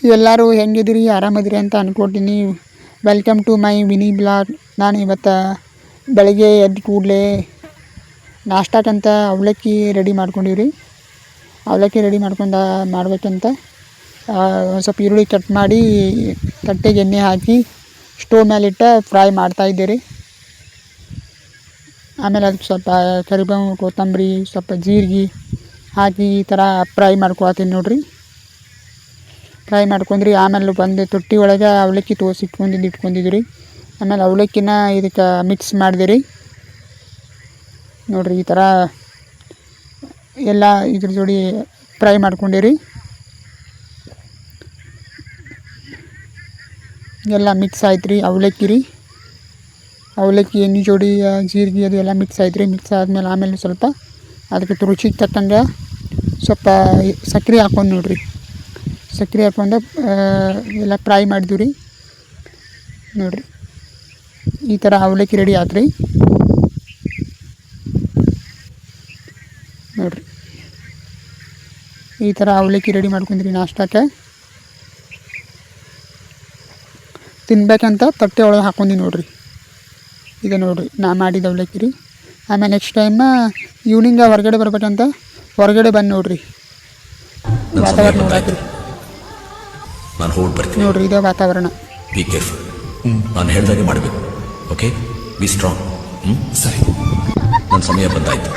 ಎಲ್ಲರೂ ಹೆಂಗಿದಿರಿ, ಆರಾಮದಿರಿ ಅಂತ ಅಂದ್ಕೊಳ್ತೀನಿ. Welcome to my mini blog. ನಾನು ಇವತ್ತು ಬೆಳಗ್ಗೆ ಎದ್ದು ಕೂಡಲೇ ನಾಷ್ಟಕ್ಕಂತ ಅವಲಕ್ಕಿ ರೆಡಿ ಮಾಡ್ಕೊಂಡಿವ್ರಿ. ಅವಲಕ್ಕಿ ರೆಡಿ ಮಾಡ್ಬೇಕಂತ ಒಂದು ಸ್ವಲ್ಪ ಈರುಳ್ಳಿ ಕಟ್ ಮಾಡಿ ತಟ್ಟೆಗೆ ಎಣ್ಣೆ ಹಾಕಿ ಸ್ಟೋವ್ ಮೇಲಿಟ್ಟು ಫ್ರೈ ಮಾಡ್ತಾಯಿದ್ದೆ ರೀ. ಆಮೇಲೆ ಅದಕ್ಕೆ ಸ್ವಲ್ಪ ಕರಿಬೇವು, ಕೊತ್ತಂಬರಿ, ಸ್ವಲ್ಪ ಜೀರಿಗೆ ಹಾಕಿ ಈ ಥರ ಫ್ರೈ ಮಾಡ್ಕೊಳ್ತೀನಿ ನೋಡಿರಿ. ಫ್ರೈ ಮಾಡ್ಕೊಂಡ್ರಿ. ಆಮೇಲೆ ಬಂದು ತೊಟ್ಟಿ ಒಳಗೆ ಅವಲಕ್ಕಿ ಇಟ್ಕೊಂಡಿದ್ರಿ. ಆಮೇಲೆ ಅವಲಕ್ಕಿನ ಇದಕ್ಕೆ ಮಿಕ್ಸ್ ಮಾಡಿದೆ ನೋಡಿರಿ. ಈ ಥರ ಎಲ್ಲ ಇದ್ರ ಜೋಡಿ ಫ್ರೈ ಮಾಡ್ಕೊಂಡಿರಿ. ಎಲ್ಲ ಮಿಕ್ಸ್ ಆಯ್ತು ರೀ ಅವಲಕ್ಕಿ ಎಣ್ಣೆ ಜೋಡಿ ಜೀರಿಗೆ ಅದು ಎಲ್ಲ ಮಿಕ್ಸ್ ಆಯ್ತು ರೀ. ಮಿಕ್ಸ್ ಆದಮೇಲೆ ಆಮೇಲೆ ಸ್ವಲ್ಪ ಅದಕ್ಕೆ ರುಚಿಗೆ ತಕ್ಕಂಗೆ ಸ್ವಲ್ಪ ಸಕ್ಕರೆ ಹಾಕ್ಕೊಂಡು ನೋಡಿರಿ. ಸಕ್ಕರೆ ಹಾಕ್ಕೊಂಡು ಎಲ್ಲ ಫ್ರೈ ಮಾಡಿದ್ವಿ ರೀ ನೋಡಿರಿ. ಈ ಥರ ಅವಲಕ್ಕಿ ರೆಡಿ ಆಯ್ತು ರೀ ನೋಡಿರಿ. ಈ ಥರ ಅವಲಕ್ಕಿ ರೆಡಿ ಮಾಡ್ಕೊಂಡ್ರಿ ನಾಷ್ಟಕ್ಕೆ ತಿನ್ಬೇಕಂತ ತಟ್ಟೆ ಒಳಗೆ ಹಾಕ್ಕೊಂಡು ನೋಡಿರಿ. ಇದು ನೋಡಿರಿ ನಾ ಮಾಡಿದ ಅವಲಕ್ಕಿ ರೀ. ಆಮೇಲೆ ನೆಕ್ಸ್ಟ್ ಟೈಮ್ ಈವ್ನಿಂಗ್ ಹೊರಗಡೆ ಬರ್ಬೇಕಂತ ಹೊರಗಡೆ ಬಂದು ನೋಡಿರಿ. ವಾತಾವರಣ ನೋಡಾಕ್ರಿ ನಾನು ಹೋಗಿ ಬರ್ತೀನಿ ನೋಡಿರಿ. ಇದೇ ವಾತಾವರಣ. Be careful. ನಾನು ಹೇಳ್ದಾಗೆ ಮಾಡಬೇಕು. Okay, be strong. ಸರಿ, ನನ್ನ ಸಮಯ ಬಂದಾಯ್ತು.